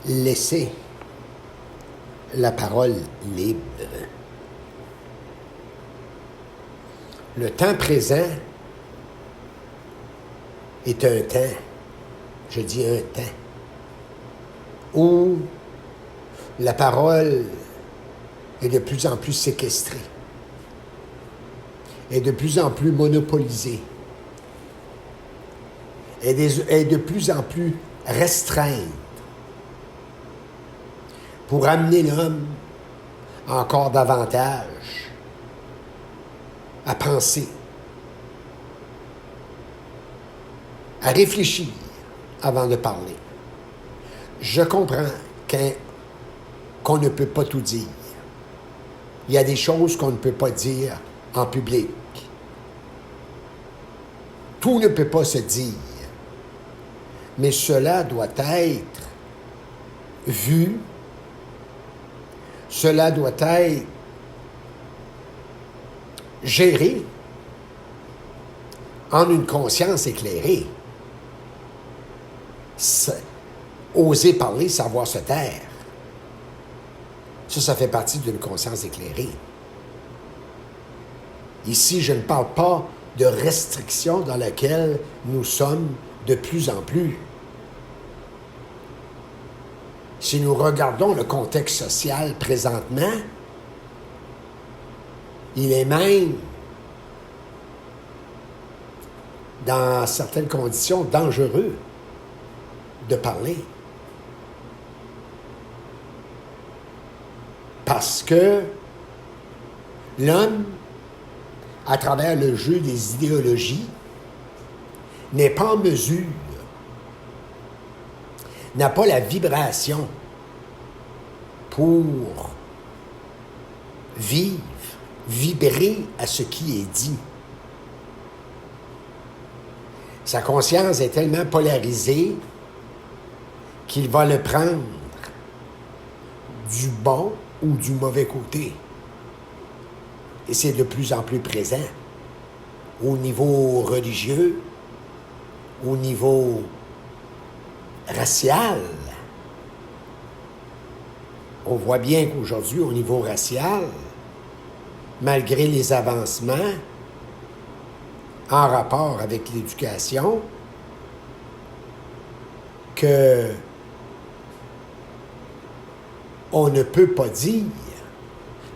laisser la parole libre. Le temps présent est un temps, je dis un temps, où la parole est de plus en plus séquestrée, est de plus en plus monopolisée, est de plus en plus restreinte pour amener l'homme encore davantage à penser, à réfléchir avant de parler. Je comprends qu'on ne peut pas tout dire. Il y a des choses qu'on ne peut pas dire en public. Tout ne peut pas se dire. Mais cela doit être vu, cela doit être géré en une conscience éclairée. Oser parler, savoir se taire. Ça fait partie d'une conscience éclairée. Ici, je ne parle pas de restrictions dans lesquelles nous sommes de plus en plus. Si nous regardons le contexte social présentement, il est même, dans certaines conditions, dangereux de parler. Parce que l'homme, à travers le jeu des idéologies, n'est pas en mesure, n'a pas la vibration pour vibrer à ce qui est dit. Sa conscience est tellement polarisée qu'il va le prendre du bon ou du mauvais côté. Et c'est de plus en plus présent au niveau religieux, au niveau racial. On voit bien qu'aujourd'hui, au niveau racial, malgré les avancements en rapport avec l'éducation, que on ne peut pas dire,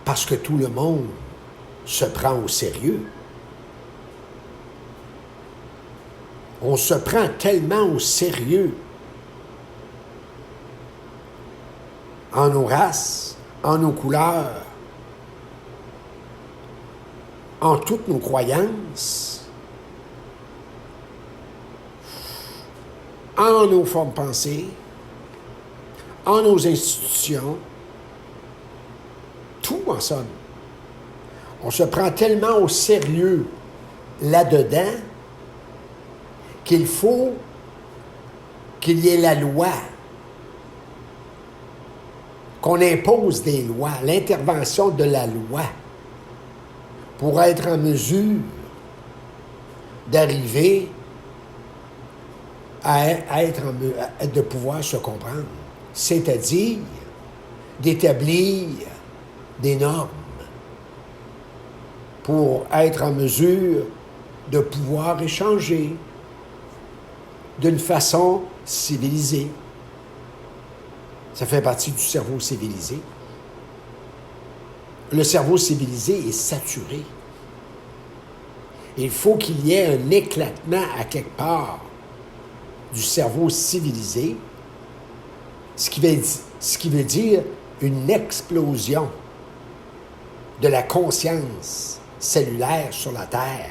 parce que tout le monde se prend au sérieux. On se prend tellement au sérieux en nos races, en nos couleurs, en toutes nos croyances, en nos formes pensées, en nos institutions, tout en somme. On se prend tellement au sérieux là-dedans qu'il faut qu'il y ait la loi, qu'on impose des lois, l'intervention de la loi, pour être en mesure d'arriver de pouvoir se comprendre, c'est-à-dire d'établir des normes pour être en mesure de pouvoir échanger d'une façon civilisée. Ça fait partie du cerveau civilisé. Le cerveau civilisé est saturé. Il faut qu'il y ait un éclatement à quelque part du cerveau civilisé, ce qui veut dire une explosion de la conscience cellulaire sur la Terre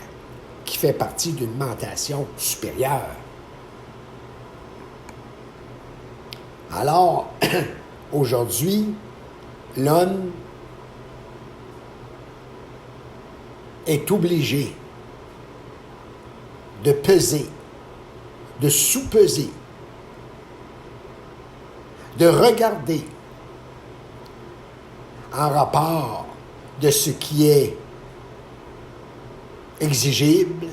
qui fait partie d'une mentation supérieure. Alors, aujourd'hui, l'homme est obligé de peser, de sous-peser, de regarder en rapport de ce qui est exigible,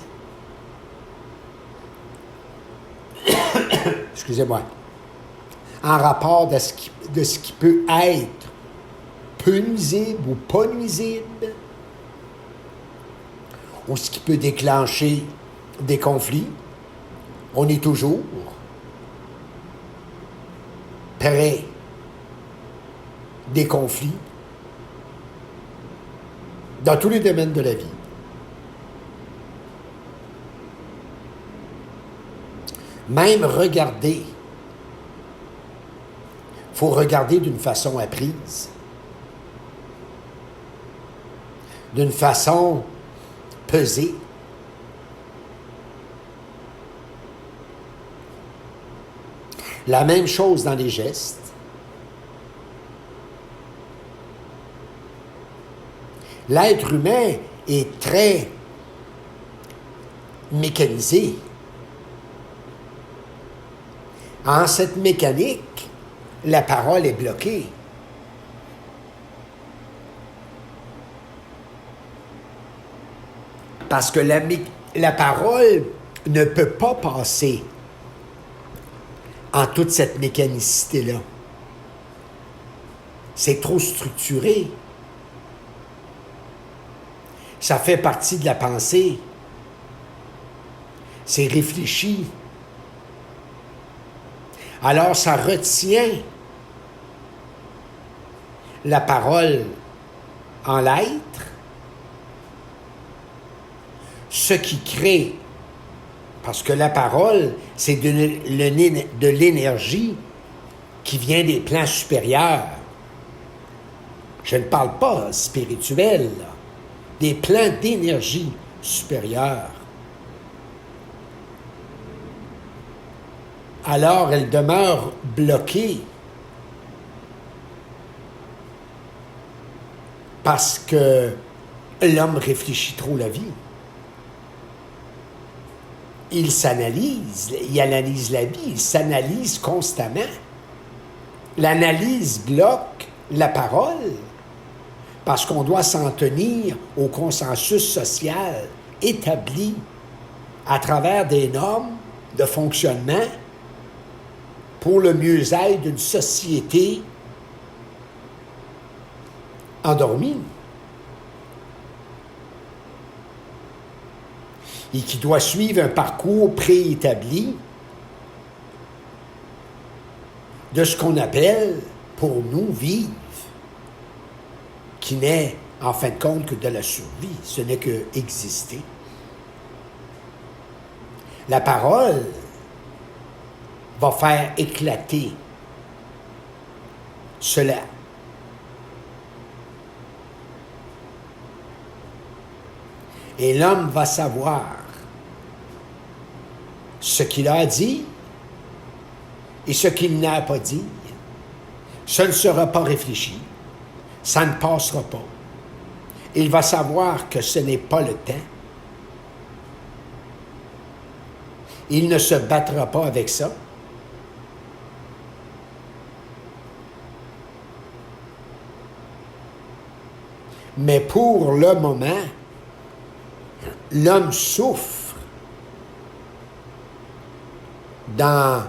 excusez-moi, en rapport de ce qui peut être peu nuisible ou pas nuisible, ou ce qui peut déclencher des conflits, on est toujours près des conflits dans tous les domaines de la vie. Même regarder, il faut regarder d'une façon apprise, d'une façon pesée. La même chose dans les gestes. L'être humain est très mécanisé. En cette mécanique, la parole est bloquée. Parce que la parole ne peut pas passer en toute cette mécanicité-là. C'est trop structuré. Ça fait partie de la pensée. C'est réfléchi. Alors, ça retient la parole en l'être, ce qui crée, parce que la parole, c'est de l'énergie qui vient des plans supérieurs. Je ne parle pas spirituel, là. Des plans d'énergie supérieure. Alors, elle demeure bloquée parce que l'homme réfléchit trop la vie. Il s'analyse, il analyse la vie, il s'analyse constamment. L'analyse bloque la parole parce qu'on doit s'en tenir au consensus social établi à travers des normes de fonctionnement pour le mieux-être d'une société endormie et qui doit suivre un parcours préétabli de ce qu'on appelle, pour nous, vivre, qui n'est en fin de compte que de la survie, ce n'est que exister. La parole va faire éclater cela. Et l'homme va savoir ce qu'il a dit et ce qu'il n'a pas dit. Ce ne sera pas réfléchi. Ça ne passera pas. Il va savoir que ce n'est pas le temps. Il ne se battra pas avec ça. Mais pour le moment, l'homme souffre dans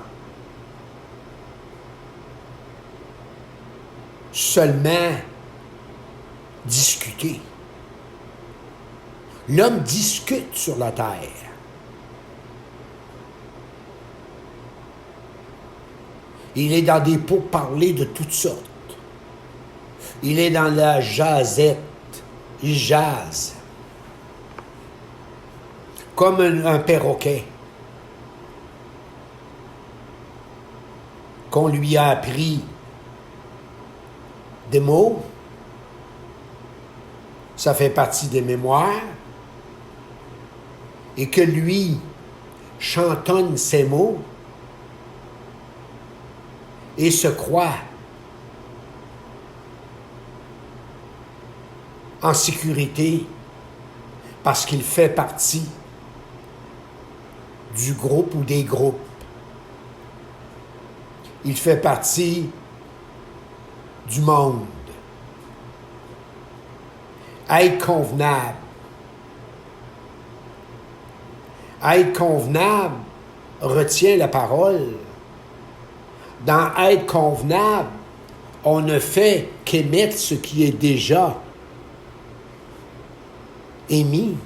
seulement discuter. L'homme discute sur la terre. Il est dans des pourparlers de toutes sortes. Il est dans la jasette. Il jase. Comme un perroquet. Qu'on lui a appris des mots. Ça fait partie des mémoires. Et que lui chantonne ces mots et se croit en sécurité parce qu'il fait partie du groupe ou des groupes. Il fait partie du monde. Être convenable. Être convenable retient la parole dans être convenable, on ne fait qu'émettre ce qui est déjà émis,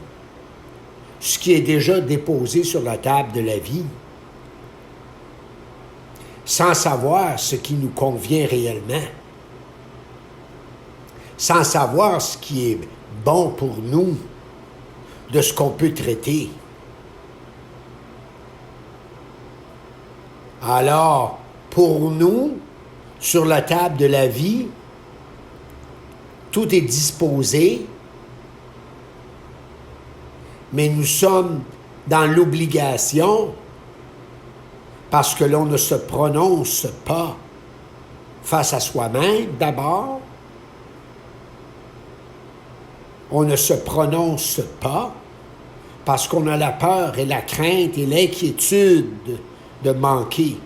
ce qui est déjà déposé sur la table de la vie, sans savoir ce qui nous convient réellement, sans savoir ce qui est bon pour nous, de ce qu'on peut traiter. Alors, pour nous, sur la table de la vie, tout est disposé, mais nous sommes dans l'obligation, parce que l'on ne se prononce pas face à soi-même d'abord, on ne se prononce pas parce qu'on a la peur et la crainte et l'inquiétude de manquer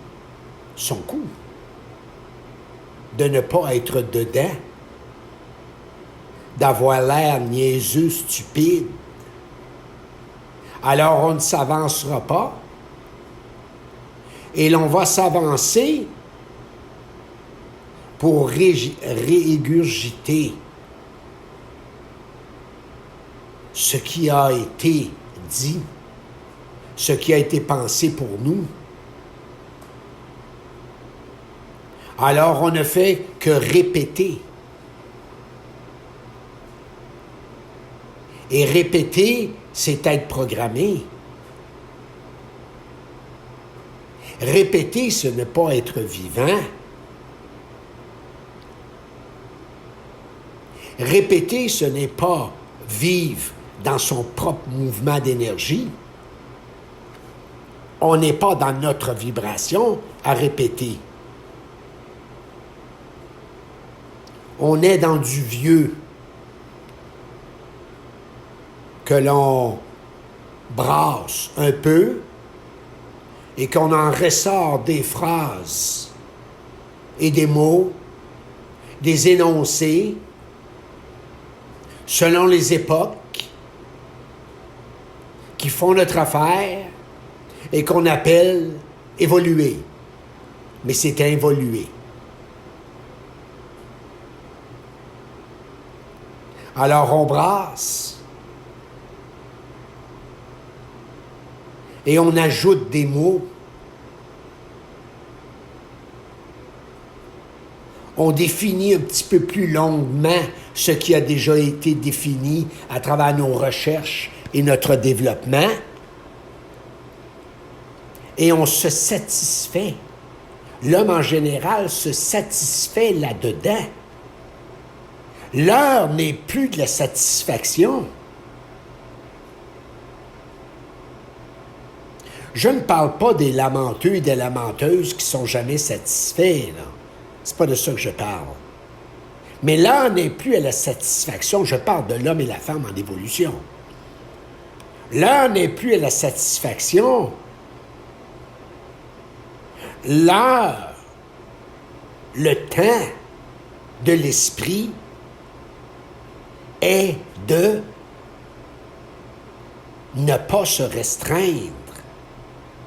son coup, de ne pas être dedans, d'avoir l'air niaiseux, stupide. Alors on ne s'avancera pas et l'on va s'avancer pour régurgiter ce qui a été dit, ce qui a été pensé pour nous. Alors on ne fait que répéter. Et répéter, c'est être programmé. Répéter, ce n'est pas être vivant. Répéter, ce n'est pas vivre dans son propre mouvement d'énergie. On n'est pas dans notre vibration à répéter. On est dans du vieux que l'on brasse un peu et qu'on en ressort des phrases et des mots, des énoncés, selon les époques, qui font notre affaire et qu'on appelle évoluer. Mais c'est involuer. Alors on brasse et on ajoute des mots. On définit un petit peu plus longuement ce qui a déjà été défini à travers nos recherches et notre développement. Et on se satisfait. L'homme en général se satisfait là-dedans. L'heure n'est plus de la satisfaction. Je ne parle pas des lamenteux et des lamenteuses qui sont jamais satisfaits, là. C'est pas de ça que je parle. Mais l'heure n'est plus à la satisfaction. Je parle de l'homme et la femme en évolution. L'heure n'est plus à la satisfaction. L'heure, le temps de l'esprit est de ne pas se restreindre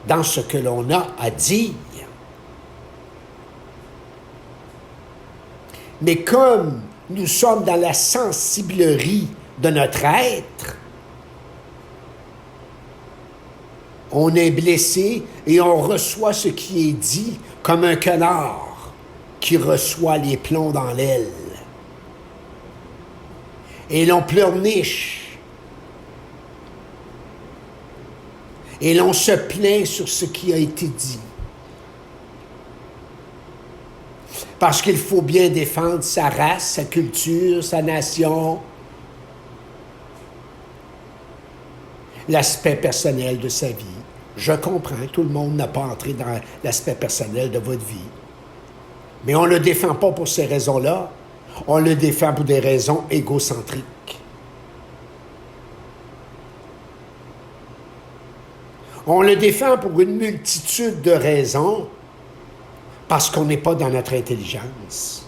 dans ce que l'on a à dire. Mais comme nous sommes dans la sensiblerie de notre être, on est blessé et on reçoit ce qui est dit comme un canard qui reçoit les plombs dans l'aile. Et l'on pleurniche. Et l'on se plaint sur ce qui a été dit. Parce qu'il faut bien défendre sa race, sa culture, sa nation, l'aspect personnel de sa vie. Je comprends, tout le monde n'a pas entré dans l'aspect personnel de votre vie. Mais on ne le défend pas pour ces raisons-là. On le défend pour des raisons égocentriques. On le défend pour une multitude de raisons parce qu'on n'est pas dans notre intelligence.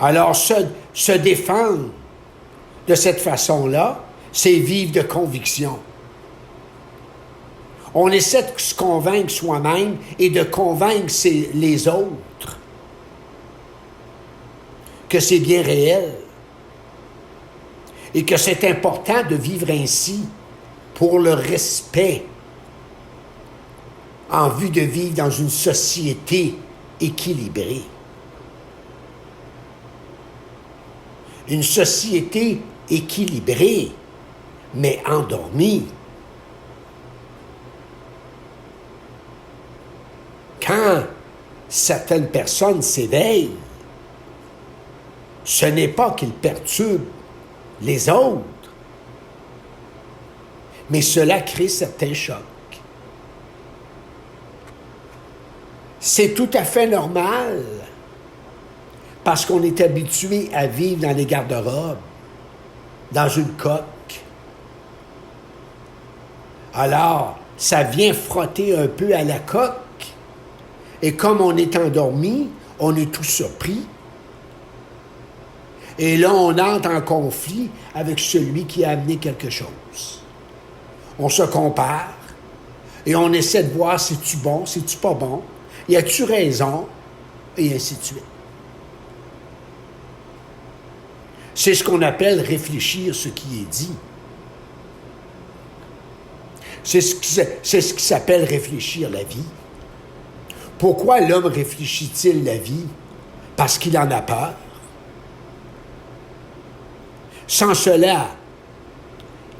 Alors, se défendre de cette façon-là, c'est vivre de conviction. On essaie de se convaincre soi-même et de convaincre les autres que c'est bien réel et que c'est important de vivre ainsi pour le respect en vue de vivre dans une société équilibrée. Une société équilibrée, mais endormie. Quand certaines personnes s'éveillent, ce n'est pas qu'ils perturbent les autres, mais cela crée certains chocs. C'est tout à fait normal parce qu'on est habitué à vivre dans les garde-robes, dans une coque. Alors, ça vient frotter un peu à la coque et comme on est endormi, on est tout surpris. Et là, on entre en conflit avec celui qui a amené quelque chose. On se compare et on essaie de voir si c'est-tu bon, si c'est-tu pas bon, y a-tu raison, et ainsi de suite. C'est ce qu'on appelle réfléchir ce qui est dit. C'est ce qui s'appelle réfléchir la vie. Pourquoi l'homme réfléchit-il la vie? Parce qu'il en a peur. Sans cela,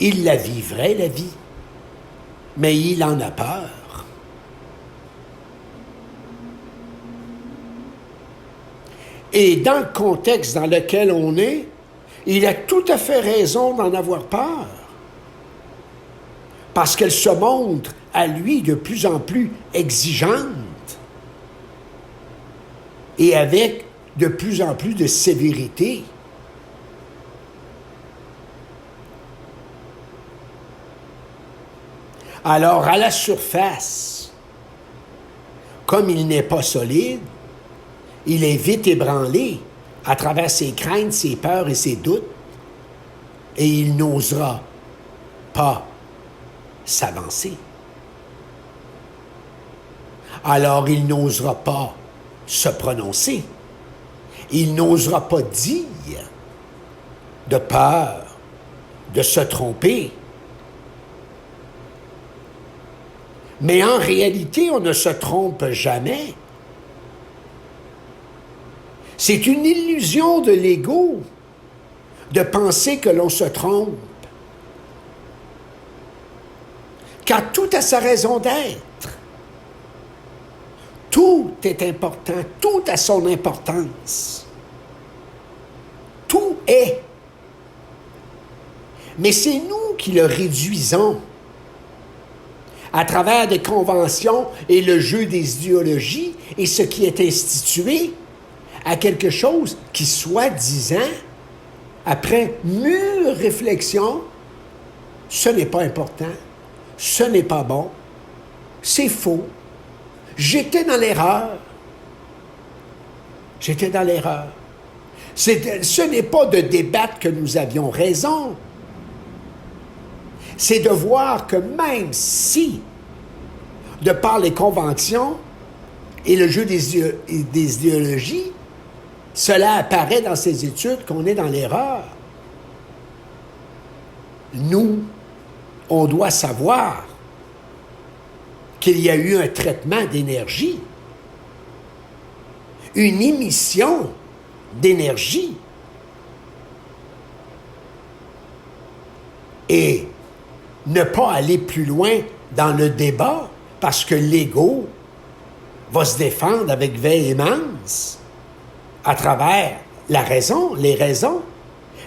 il la vivrait, la vie, mais il en a peur. Et dans le contexte dans lequel on est, il a tout à fait raison d'en avoir peur. Parce qu'elle se montre à lui de plus en plus exigeante et avec de plus en plus de sévérité. Alors, à la surface, comme il n'est pas solide, il est vite ébranlé à travers ses craintes, ses peurs et ses doutes, et il n'osera pas s'avancer. Alors, il n'osera pas se prononcer. Il n'osera pas dire de peur de se tromper. Mais en réalité, on ne se trompe jamais. C'est une illusion de l'ego de penser que l'on se trompe. Car tout a sa raison d'être. Tout est important, tout a son importance. Tout est. Mais c'est nous qui le réduisons à travers des conventions et le jeu des idéologies et ce qui est institué à quelque chose qui, soi-disant, après mûre réflexion, ce n'est pas important, ce n'est pas bon, c'est faux, j'étais dans l'erreur. J'étais dans l'erreur. Ce n'est pas de débattre que nous avions raison. C'est de voir que même si, de par les conventions et le jeu des idéologies, cela apparaît dans ces études qu'on est dans l'erreur. Nous, on doit savoir qu'il y a eu un traitement d'énergie, une émission d'énergie. Et ne pas aller plus loin dans le débat parce que l'ego va se défendre avec véhémence à travers la raison, les raisons.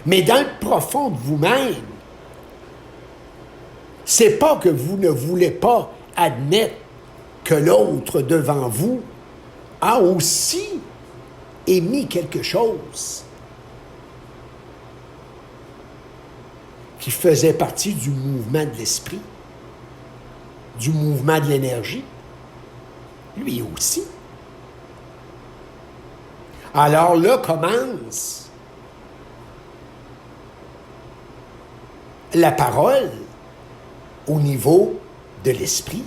Mais dans le profond de vous-même, c'est pas que vous ne voulez pas admettre que l'autre devant vous a aussi émis quelque chose qui faisait partie du mouvement de l'esprit, du mouvement de l'énergie, lui aussi. Alors là commence la parole au niveau de l'esprit.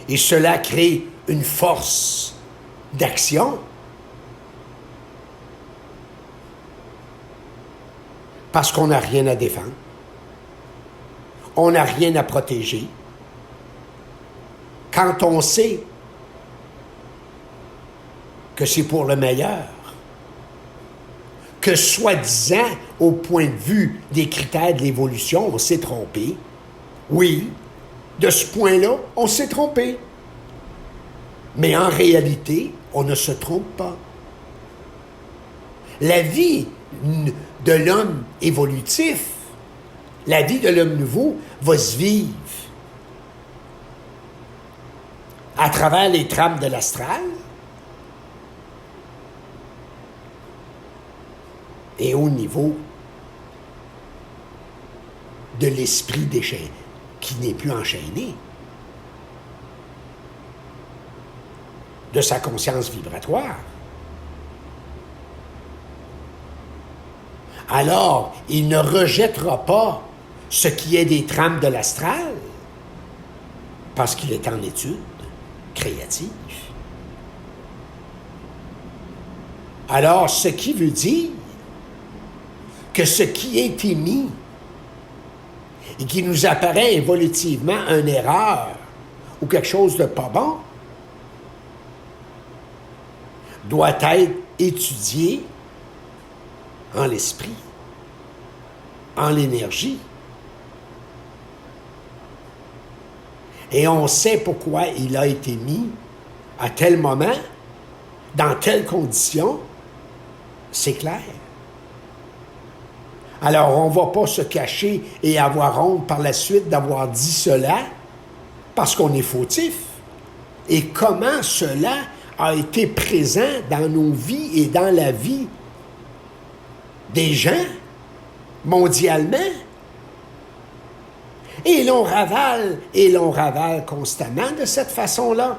Et cela crée une force d'action. Parce qu'on n'a rien à défendre. On n'a rien à protéger. Quand on sait que c'est pour le meilleur, que soi-disant, au point de vue des critères de l'évolution, on s'est trompé. Oui, de ce point-là, on s'est trompé. Mais en réalité, on ne se trompe pas. La vie de l'homme évolutif, la vie de l'homme nouveau, va se vivre à travers les trames de l'astral et au niveau de l'esprit déchaîné, qui n'est plus enchaîné, de sa conscience vibratoire. Alors, il ne rejettera pas ce qui est des trames de l'astral, parce qu'il est en étude créative. Alors, ce qui veut dire que ce qui est émis et qui nous apparaît évolutivement une erreur ou quelque chose de pas bon, doit être étudié en l'esprit, en l'énergie. Et on sait pourquoi il a été mis à tel moment, dans telles conditions, c'est clair. Alors, on ne va pas se cacher et avoir honte par la suite d'avoir dit cela, parce qu'on est fautif. Et comment cela a été présent dans nos vies et dans la vie des gens, mondialement. Et l'on ravale constamment de cette façon-là.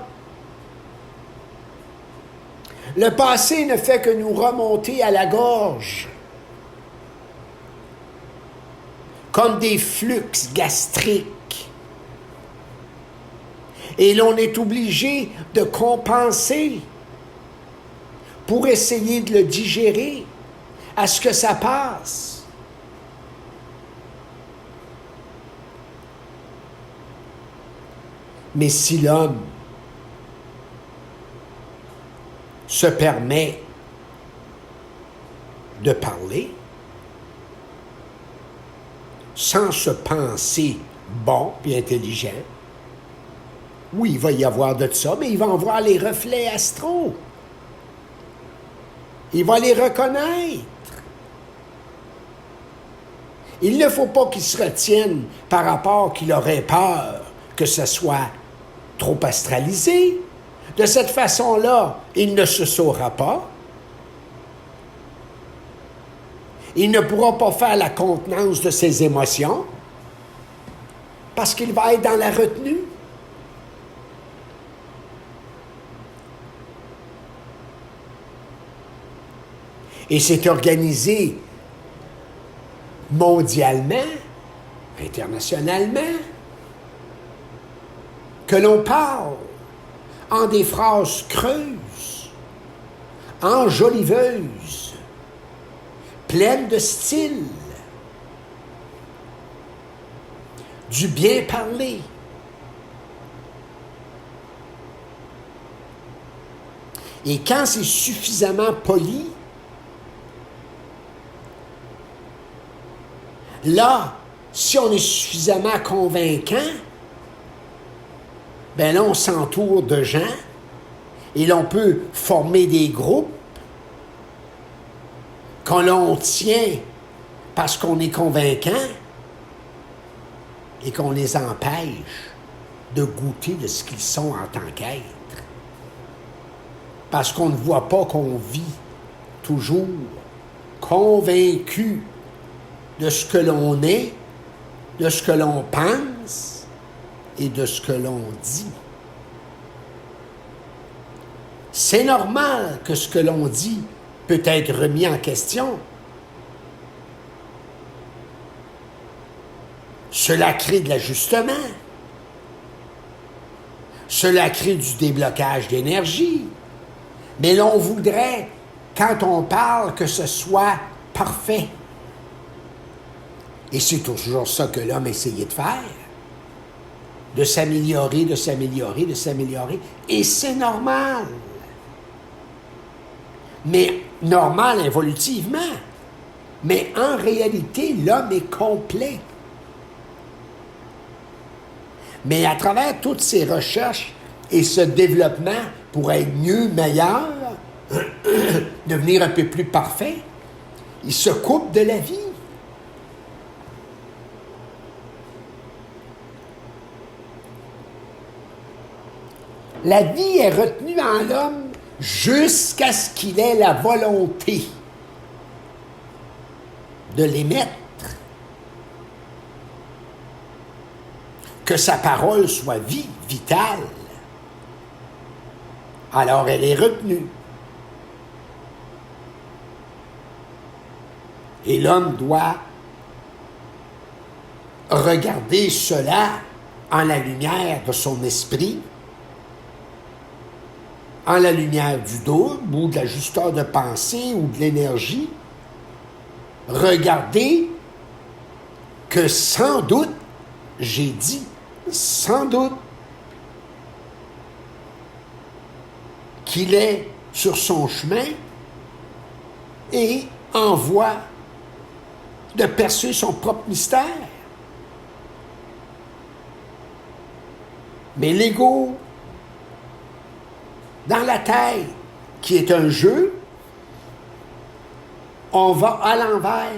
Le passé ne fait que nous remonter à la gorge, comme des flux gastriques. Et l'on est obligé de compenser pour essayer de le digérer à ce que ça passe. Mais si l'homme se permet de parler sans se penser bon et intelligent, oui, il va y avoir de ça, mais il va en voir les reflets astraux. Il va les reconnaître. Il ne faut pas qu'il se retienne par rapport qu'il aurait peur que ce soit trop astralisé. De cette façon-là, il ne se saura pas. Il ne pourra pas faire la contenance de ses émotions parce qu'il va être dans la retenue. Et c'est organisé mondialement, internationalement, que l'on parle en des phrases creuses, enjoliveuses, pleines de style, du bien parler. Et quand c'est suffisamment poli, là, si on est suffisamment convaincant, ben là, on s'entoure de gens et l'on peut former des groupes qu'on l'on tient parce qu'on est convaincant et qu'on les empêche de goûter de ce qu'ils sont en tant qu'êtres. Parce qu'on ne voit pas qu'on vit toujours convaincu de ce que l'on est, de ce que l'on pense et de ce que l'on dit. C'est normal que ce que l'on dit peut être remis en question. Cela crée de l'ajustement. Cela crée du déblocage d'énergie. Mais l'on voudrait, quand on parle, que ce soit parfait. Et c'est toujours ça que l'homme essayait de faire. De s'améliorer, de s'améliorer, de s'améliorer. Et c'est normal. Mais normal évolutivement. Mais en réalité, l'homme est complet. Mais à travers toutes ces recherches et ce développement pour être mieux, meilleur, devenir un peu plus parfait, il se coupe de la vie. La vie est retenue en l'homme jusqu'à ce qu'il ait la volonté de l'émettre. Que sa parole soit vie, vitale. Alors elle est retenue. Et l'homme doit regarder cela en la lumière de son esprit, en la lumière du double ou de l'ajusteur de pensée ou de l'énergie. Regardez que sans doute, j'ai dit, sans doute, qu'il est sur son chemin et en voie de percer son propre mystère. Mais l'ego, dans la tête, qui est un jeu, on va à l'envers.